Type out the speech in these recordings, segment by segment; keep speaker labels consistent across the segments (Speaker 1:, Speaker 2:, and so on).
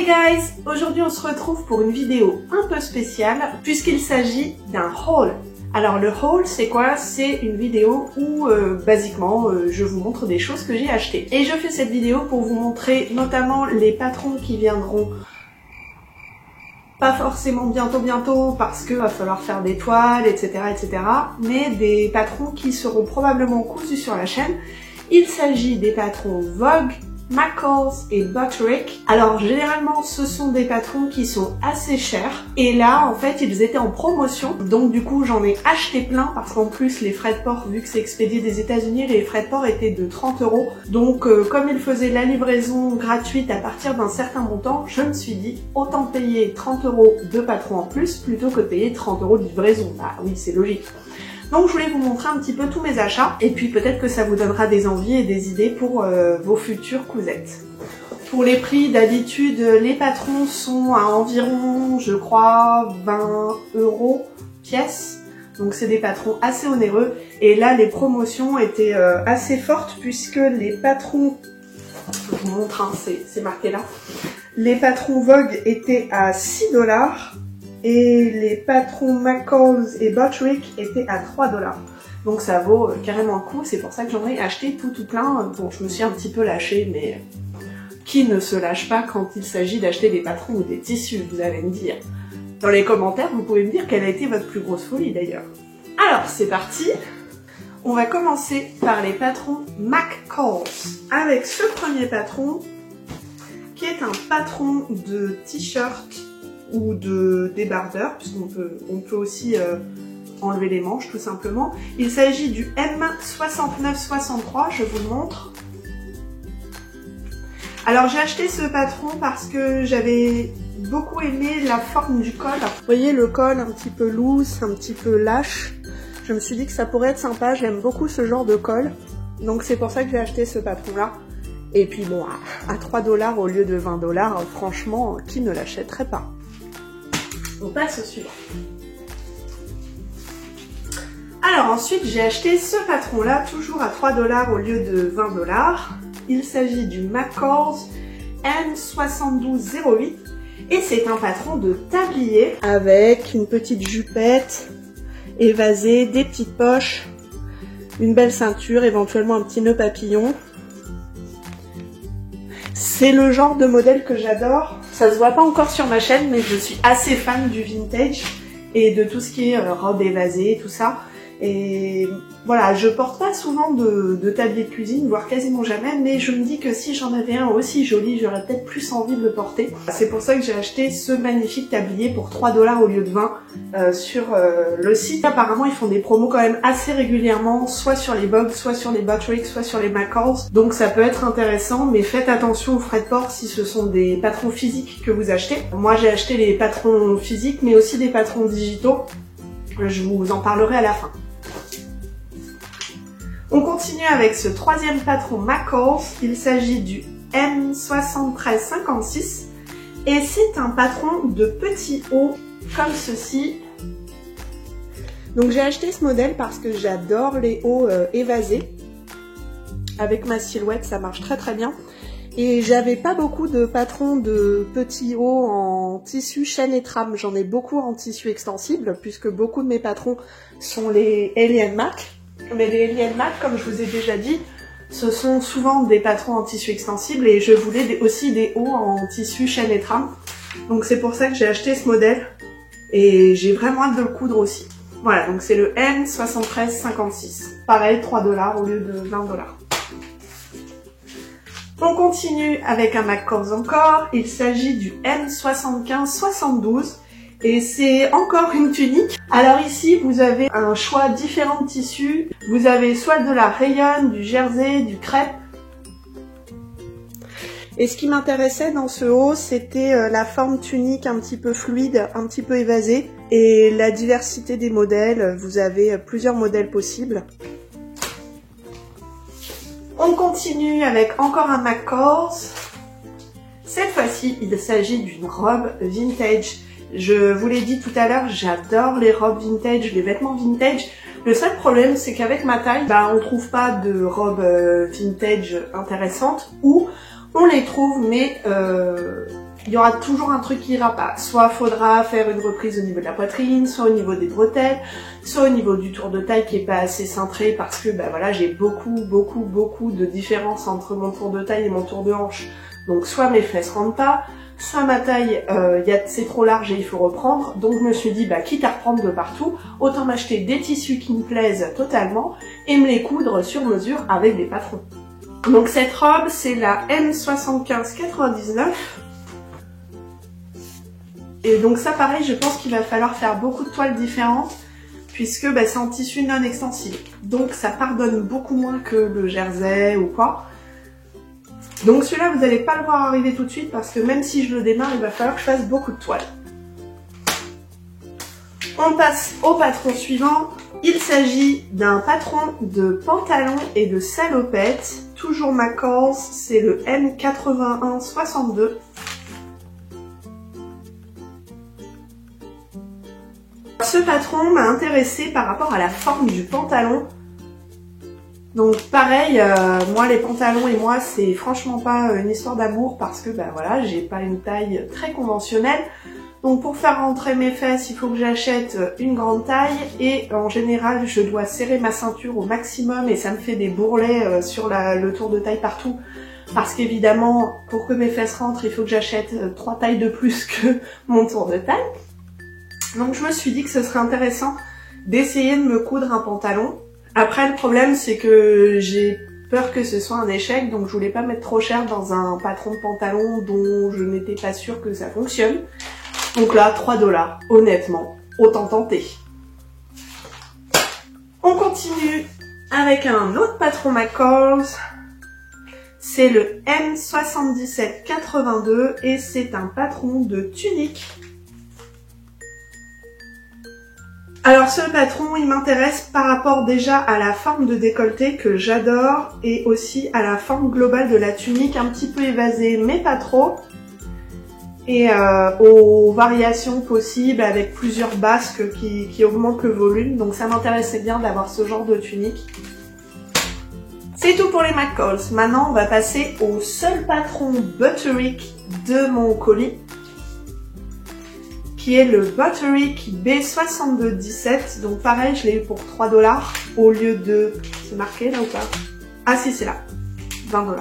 Speaker 1: guys! Aujourd'hui on se retrouve pour une vidéo un peu spéciale puisqu'il s'agit d'un haul. Alors le haul c'est quoi? C'est une vidéo où basiquement je vous montre des choses que j'ai achetées. Et je fais cette vidéo pour vous montrer notamment les patrons qui viendront pas forcément bientôt parce que va falloir faire des toiles, etc. mais des patrons qui seront probablement cousus sur la chaîne. Il s'agit des patrons Vogue, McCall's et Butterick. Alors généralement ce sont des patrons qui sont assez chers et là en fait ils étaient en promotion, donc du coup j'en ai acheté plein parce qu'en plus les frais de port, vu que c'est expédié des États-Unis, les frais de port étaient de 30 €. Donc comme ils faisaient la livraison gratuite à partir d'un certain montant, je me suis dit autant payer 30 € de patrons en plus plutôt que de payer 30 € de livraison. Bah oui, c'est logique. Donc je voulais vous montrer un petit peu tous mes achats et puis peut-être que ça vous donnera des envies et des idées pour vos futures cousettes. Pour les prix, d'habitude les patrons sont à environ, je crois, 20 € pièce. Donc c'est des patrons assez onéreux et là les promotions étaient assez fortes puisque les patrons, je vous montre, hein, c'est marqué là, les patrons Vogue étaient à 6 $. Et les patrons McCall's et Butterick étaient à 3 $. Donc ça vaut carrément le coup, c'est pour ça que j'en ai acheté tout plein. Bon, je me suis un petit peu lâchée, mais qui ne se lâche pas quand il s'agit d'acheter des patrons ou des tissus, vous allez me dire. Dans les commentaires, vous pouvez me dire quelle a été votre plus grosse folie d'ailleurs. Alors, c'est parti. On va commencer par les patrons McCall's. Avec ce premier patron, qui est un patron de t-shirt ou de débardeur, puisqu'on peut aussi enlever les manches tout simplement. Il s'agit du M6963, je vous le montre. Alors j'ai acheté ce patron parce que j'avais beaucoup aimé la forme du col. Vous voyez le col un petit peu loose, un petit peu lâche. Je me suis dit que ça pourrait être sympa, j'aime beaucoup ce genre de col. Donc c'est pour ça que j'ai acheté ce patron là. Et puis bon, à 3 $ au lieu de 20 $, franchement, qui ne l'achèterait pas? On passe au suivant. Alors ensuite, j'ai acheté ce patron-là, toujours à 3 $ au lieu de 20 $. Il s'agit du McCall's M7208 et c'est un patron de tablier avec une petite jupette évasée, des petites poches, une belle ceinture, éventuellement un petit nœud papillon. C'est le genre de modèle que j'adore. Ça se voit pas encore sur ma chaîne, mais je suis assez fan du vintage et de tout ce qui est robe évasée, tout ça. Et voilà, je porte pas souvent de tablier de cuisine, voire quasiment jamais, mais je me dis que si j'en avais un aussi joli, j'aurais peut-être plus envie de le porter. C'est pour ça que j'ai acheté ce magnifique tablier pour 3 $ au lieu de 20 sur le site. Apparemment, ils font des promos quand même assez régulièrement, soit sur les Vogue, soit sur les Butterick, soit sur les McCall's. Donc ça peut être intéressant, mais faites attention aux frais de port si ce sont des patrons physiques que vous achetez. Moi, j'ai acheté les patrons physiques, mais aussi des patrons digitaux. Je vous en parlerai à la fin. On continue avec ce troisième patron McCall's, il s'agit du M7356 et c'est un patron de petits hauts comme ceci. Donc j'ai acheté ce modèle parce que j'adore les hauts évasés. Avec ma silhouette ça marche très bien. Et j'avais pas beaucoup de patrons de petits hauts en tissu chaîne et trame, j'en ai beaucoup en tissu extensible puisque beaucoup de mes patrons sont les Alien Mac. Mais les Alien Mac, comme je vous ai déjà dit, ce sont souvent des patrons en tissu extensible et je voulais aussi des hauts en tissu chaîne et trame. Donc c'est pour ça que j'ai acheté ce modèle et j'ai vraiment hâte de le coudre aussi. Voilà, donc c'est le M7356. Pareil, 3 $ au lieu de 20 $. On continue avec un McCall's encore. Il s'agit du M7572. Et c'est encore une tunique. Alors ici, vous avez un choix différent de tissus. Vous avez soit de la rayon, du jersey, du crêpe. Et ce qui m'intéressait dans ce haut, c'était la forme tunique un petit peu fluide, un petit peu évasée. Et la diversité des modèles. Vous avez plusieurs modèles possibles. On continue avec encore un McCall's. Cette fois-ci, il s'agit d'une robe vintage. Je vous l'ai dit tout à l'heure, j'adore les robes vintage, les vêtements vintage. Le seul problème, c'est qu'avec ma taille, on trouve pas de robes vintage intéressantes ou on les trouve mais il y aura toujours un truc qui ira pas. Soit faudra faire une reprise au niveau de la poitrine, soit au niveau des bretelles, soit au niveau du tour de taille qui est pas assez cintré parce que bah voilà, j'ai beaucoup de différence entre mon tour de taille et mon tour de hanche. Donc soit mes fesses rentrent pas, soit ma taille c'est trop large et il faut reprendre. Donc je me suis dit bah quitte à reprendre de partout, autant m'acheter des tissus qui me plaisent totalement et me les coudre sur mesure avec des patrons. Donc cette robe c'est la M7599. Et donc ça pareil, je pense qu'il va falloir faire beaucoup de toiles différentes puisque bah, c'est en tissu non extensible. Donc ça pardonne beaucoup moins que le jersey ou quoi. Donc celui-là vous n'allez pas le voir arriver tout de suite parce que même si je le démarre, il va falloir que je fasse beaucoup de toiles. On passe au patron suivant. Il s'agit d'un patron de pantalon et de salopette. Toujours McCall's, c'est le M8162. Ce patron m'a intéressée par rapport à la forme du pantalon. Donc pareil, moi les pantalons et moi c'est franchement pas une histoire d'amour parce que bah voilà, j'ai pas une taille très conventionnelle. Donc pour faire rentrer mes fesses, il faut que j'achète une grande taille et en général je dois serrer ma ceinture au maximum et ça me fait des bourrelets sur le tour de taille partout. Parce qu'évidemment, pour que mes fesses rentrent, il faut que j'achète 3 tailles de plus que mon tour de taille. Donc je me suis dit que ce serait intéressant d'essayer de me coudre un pantalon. Après le problème c'est que j'ai peur que ce soit un échec, donc je voulais pas mettre trop cher dans un patron de pantalon dont je n'étais pas sûre que ça fonctionne. Donc là, 3 $, honnêtement, autant tenter. On continue avec un autre patron McCall's. C'est le M7782 et c'est un patron de tunique. Alors ce patron, il m'intéresse par rapport déjà à la forme de décolleté que j'adore et aussi à la forme globale de la tunique, un petit peu évasée mais pas trop. Et aux variations possibles avec plusieurs basques qui augmentent le volume. Donc ça m'intéressait bien d'avoir ce genre de tunique. C'est tout pour les McCall's. Maintenant on va passer au seul patron Butterick de mon colis, qui est le Butterick B6217. Donc pareil, je l'ai eu pour 3 $ au lieu de... C'est marqué là ou pas? Ah si, c'est là. 20 $.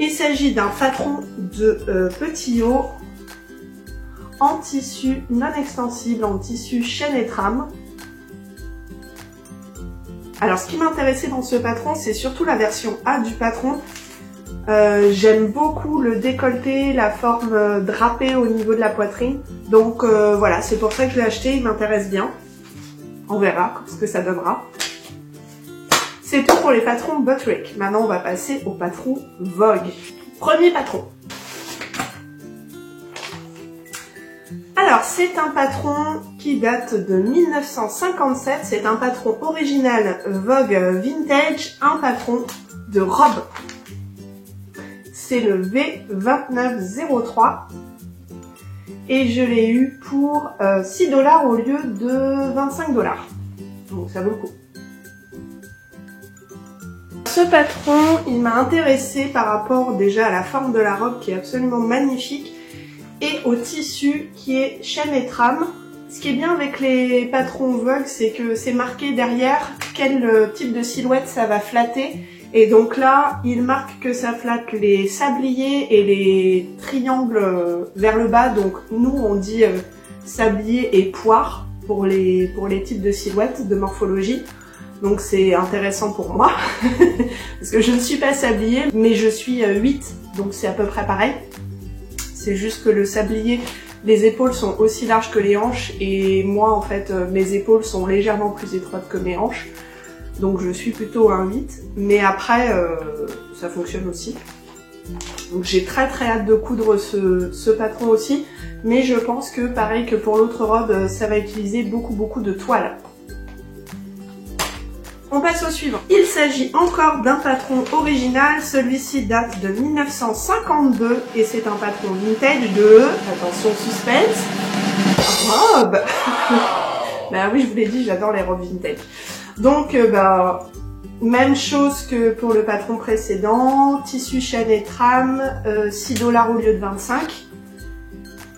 Speaker 1: Il s'agit d'un patron de petit haut en tissu non extensible, en tissu chaîne et trame. Alors ce qui m'intéressait dans ce patron, c'est surtout la version A du patron. J'aime beaucoup le décolleté, la forme drapée au niveau de la poitrine. Donc voilà, c'est pour ça que je l'ai acheté, il m'intéresse bien. On verra ce que ça donnera. C'est tout pour les patrons Butterick. Maintenant, on va passer au patron Vogue. Premier patron. Alors, c'est un patron qui date de 1957. C'est un patron original Vogue Vintage, un patron de robe. C'est le V2903. Et je l'ai eu pour 6 $ au lieu de 25 $. Donc ça vaut le coup. Ce patron, il m'a intéressée par rapport déjà à la forme de la robe qui est absolument magnifique et au tissu qui est chaîne et trame. Ce qui est bien avec les patrons Vogue, c'est que c'est marqué derrière quel type de silhouette ça va flatter. Et donc là, il marque que ça flatte les sabliers et les triangles vers le bas. Donc nous, on dit sablier et poire pour les types de silhouettes, de morphologie. Donc c'est intéressant pour moi, parce que je ne suis pas sablier, mais je suis 8, donc c'est à peu près pareil. C'est juste que le sablier, les épaules sont aussi larges que les hanches, et moi en fait, mes épaules sont légèrement plus étroites que mes hanches. Donc je suis plutôt un 8, mais après, ça fonctionne aussi. Donc j'ai très hâte de coudre ce patron aussi, mais je pense que pareil que pour l'autre robe, ça va utiliser beaucoup de toile. On passe au suivant. Il s'agit encore d'un patron original, celui-ci date de 1952 et c'est un patron vintage de, attention suspense, robe. Bah oui, je vous l'ai dit, j'adore les robes vintage. Donc même chose que pour le patron précédent, tissu chaîne et trame, 6 $ au lieu de 25.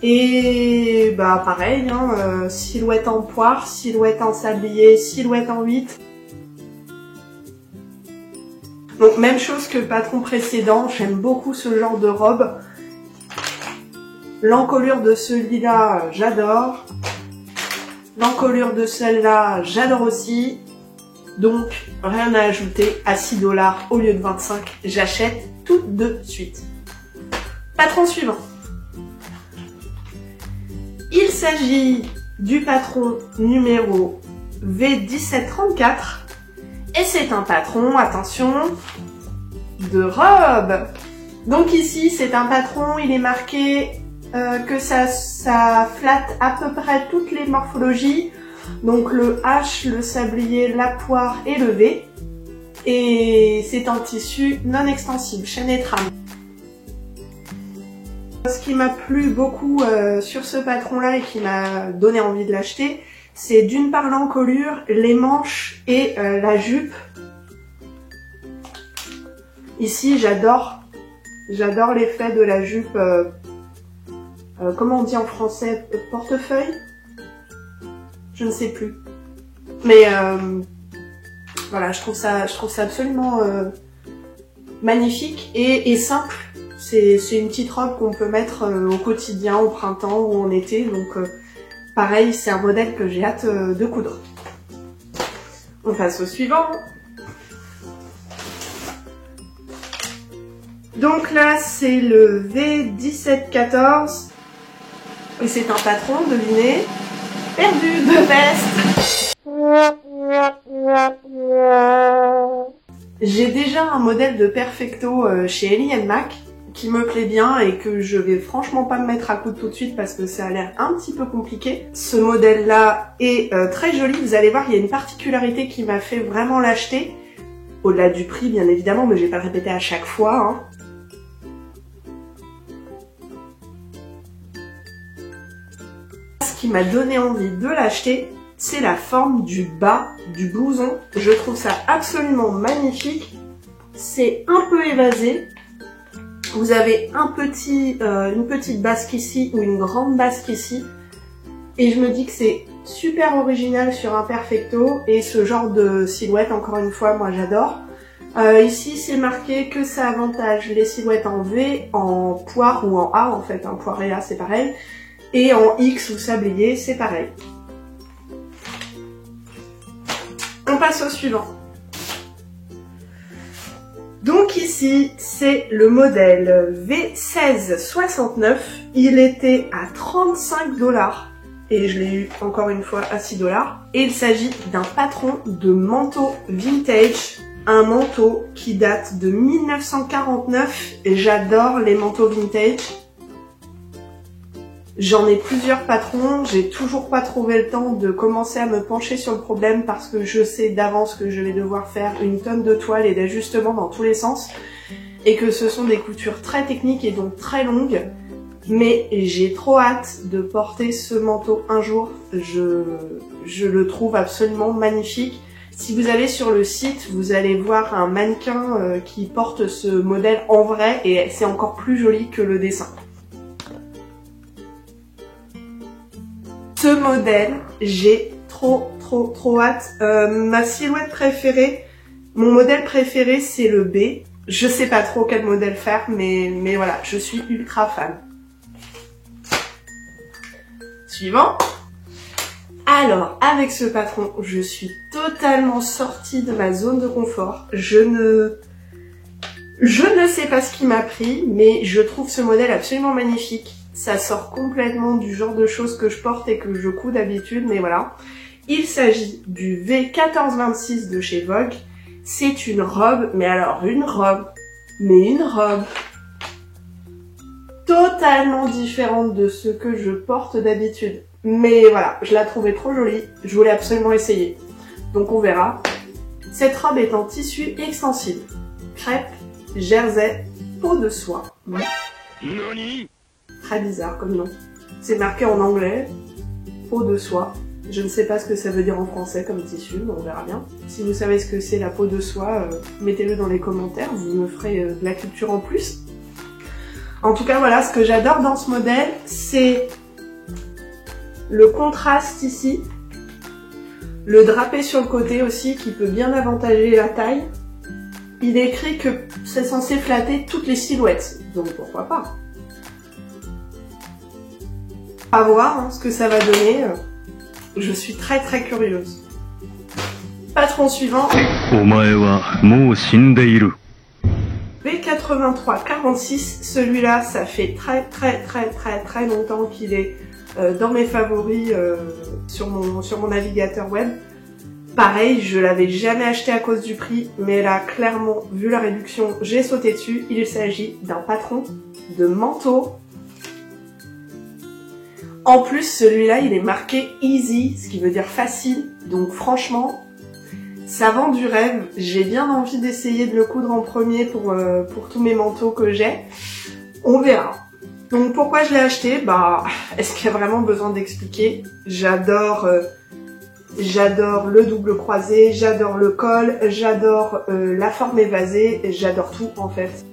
Speaker 1: Et bah pareil, hein, silhouette en poire, silhouette en sablier, silhouette en 8. Donc même chose que le patron précédent, j'aime beaucoup ce genre de robe. L'encolure de celui-là, j'adore. L'encolure de celle-là, j'adore aussi. Donc, rien à ajouter, à 6 $ au lieu de 25, j'achète tout de suite. Patron suivant. Il s'agit du patron numéro V1734. Et c'est un patron, attention, de robe. Donc ici, c'est un patron, il est marqué que ça flatte à peu près toutes les morphologies. Donc le H, le sablier, la poire et le V. Et c'est en tissu non extensible, chaîne et trame. Ce qui m'a plu beaucoup sur ce patron-là et qui m'a donné envie de l'acheter, c'est d'une part l'encolure, les manches et la jupe. Ici, j'adore l'effet de la jupe, comment on dit en français, portefeuille? Je ne sais plus. Mais voilà, je trouve ça absolument magnifique et simple. C'est une petite robe qu'on peut mettre au quotidien, au printemps ou en été. Donc pareil, c'est un modèle que j'ai hâte de coudre. On passe au suivant. Donc là, c'est le V1714. Et c'est un patron, devinez, perdu de veste. J'ai déjà un modèle de Perfecto chez Ellie & Mac qui me plaît bien et que je vais franchement pas me mettre à coudre tout de suite parce que ça a l'air un petit peu compliqué. Ce modèle-là est très joli. Vous allez voir, il y a une particularité qui m'a fait vraiment l'acheter. Au-delà du prix, bien évidemment, mais je vais pas le répéter à chaque fois, hein. Ce qui m'a donné envie de l'acheter, c'est la forme du bas du blouson. Je trouve ça absolument magnifique. C'est un peu évasé. Vous avez une petite basque ici ou une grande basque ici. Et je me dis que c'est super original sur un Perfecto. Et ce genre de silhouette, encore une fois, moi j'adore. Ici, c'est marqué que ça avantage les silhouettes en V, en poire ou en A en fait. En poire et A, c'est pareil. Et en X ou sablier, c'est pareil. On passe au suivant. Donc ici, c'est le modèle V1669. Il était à 35 $ et je l'ai eu encore une fois à 6 $. Et il s'agit d'un patron de manteau vintage. Un manteau qui date de 1949. J'adore les manteaux vintage. J'en ai plusieurs patrons, j'ai toujours pas trouvé le temps de commencer à me pencher sur le problème parce que je sais d'avance que je vais devoir faire une tonne de toiles et d'ajustements dans tous les sens et que ce sont des coutures très techniques et donc très longues. Mais j'ai trop hâte de porter ce manteau un jour, je le trouve absolument magnifique. Si vous allez sur le site, vous allez voir un mannequin qui porte ce modèle en vrai et c'est encore plus joli que le dessin. Ce modèle, j'ai trop hâte. Ma silhouette préférée, mon modèle préféré, c'est le B. Je sais pas trop quel modèle faire, mais voilà, je suis ultra fan. Suivant. Alors, avec ce patron, je suis totalement sortie de ma zone de confort. Je ne sais pas ce qui m'a pris, mais je trouve ce modèle absolument magnifique. Ça sort complètement du genre de choses que je porte et que je couds d'habitude, mais voilà. Il s'agit du V1426 de chez Vogue. C'est une robe, mais alors une robe totalement différente de ce que je porte d'habitude. Mais voilà, je la trouvais trop jolie, je voulais absolument essayer. Donc on verra. Cette robe est en tissu extensible. Crêpe, jersey, peau de soie.
Speaker 2: Nani ?
Speaker 1: Très bizarre comme nom. C'est marqué en anglais, peau de soie. Je ne sais pas ce que ça veut dire en français comme tissu, mais on verra bien. Si vous savez ce que c'est la peau de soie, mettez-le dans les commentaires, vous me ferez de la culture en plus. En tout cas, voilà, ce que j'adore dans ce modèle, c'est le contraste ici, le drapé sur le côté aussi qui peut bien avantager la taille. Il est écrit que c'est censé flatter toutes les silhouettes, donc pourquoi pas. À voir hein, ce que ça va donner, je suis très très curieuse. Patron suivant. V8346, celui-là ça fait très longtemps qu'il est dans mes favoris sur mon navigateur web. Pareil, je l'avais jamais acheté à cause du prix, mais là clairement, vu la réduction, j'ai sauté dessus. Il s'agit d'un patron de manteau. En plus, celui-là, il est marqué Easy, ce qui veut dire facile. Donc franchement, ça vend du rêve. J'ai bien envie d'essayer de le coudre en premier pour tous mes manteaux que j'ai. On verra. Donc pourquoi je l'ai acheté? Bah, est-ce qu'il y a vraiment besoin d'expliquer? J'adore le double croisé, j'adore le col, j'adore la forme évasée, j'adore tout en fait.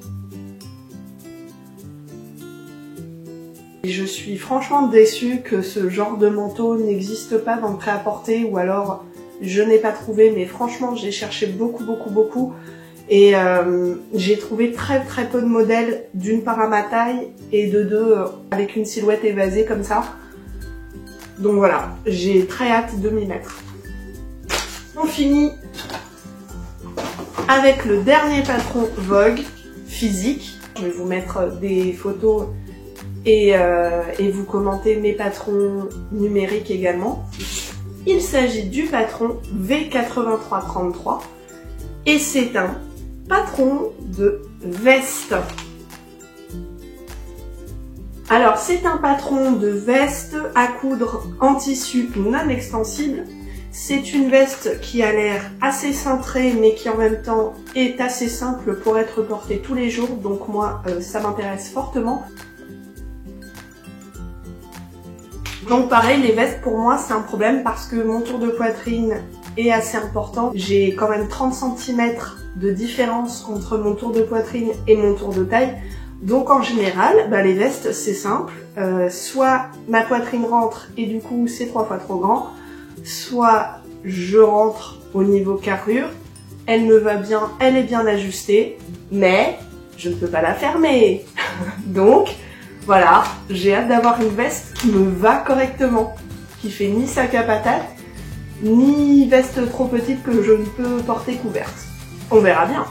Speaker 1: Et je suis franchement déçue que ce genre de manteau n'existe pas dans le prêt-à-porter ou alors je n'ai pas trouvé, mais franchement j'ai cherché beaucoup et j'ai trouvé très peu de modèles, d'une part à ma taille et de deux avec une silhouette évasée comme ça. Donc voilà, j'ai très hâte de m'y mettre. On finit avec le dernier patron Vogue physique. Je vais vous mettre des photos et vous commentez mes patrons numériques également. Il s'agit du patron V8333 et c'est un patron de veste. Alors c'est un patron de veste à coudre en tissu non extensible. C'est une veste qui a l'air assez cintrée mais qui en même temps est assez simple pour être portée tous les jours. Donc moi ça m'intéresse fortement. Donc pareil, les vestes pour moi c'est un problème parce que mon tour de poitrine est assez important. J'ai quand même 30 cm de différence entre mon tour de poitrine et mon tour de taille. Donc en général, bah, les vestes c'est simple, soit ma poitrine rentre et du coup c'est 3 fois trop grand, soit je rentre au niveau carrure, elle me va bien, elle est bien ajustée, mais je ne peux pas la fermer. Donc voilà, j'ai hâte d'avoir une veste qui me va correctement, qui fait ni sac à patate, ni veste trop petite que je ne peux porter couverte. On verra bien.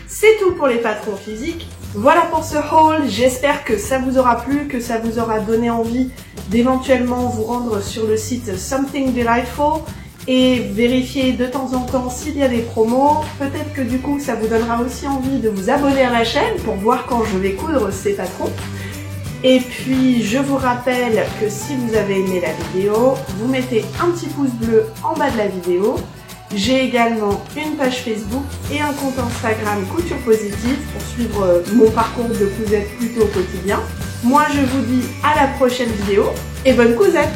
Speaker 1: C'est tout pour les patrons physiques. Voilà pour ce haul, j'espère que ça vous aura plu, que ça vous aura donné envie d'éventuellement vous rendre sur le site Something Delightful et vérifier de temps en temps s'il y a des promos. Peut-être que du coup ça vous donnera aussi envie de vous abonner à la chaîne pour voir quand je vais coudre ces patrons. Et puis je vous rappelle que si vous avez aimé la vidéo, vous mettez un petit pouce bleu en bas de la vidéo. J'ai également une page Facebook et un compte Instagram Couture Positive pour suivre mon parcours de cousette plutôt au quotidien. Moi je vous dis à la prochaine vidéo et bonne cousette!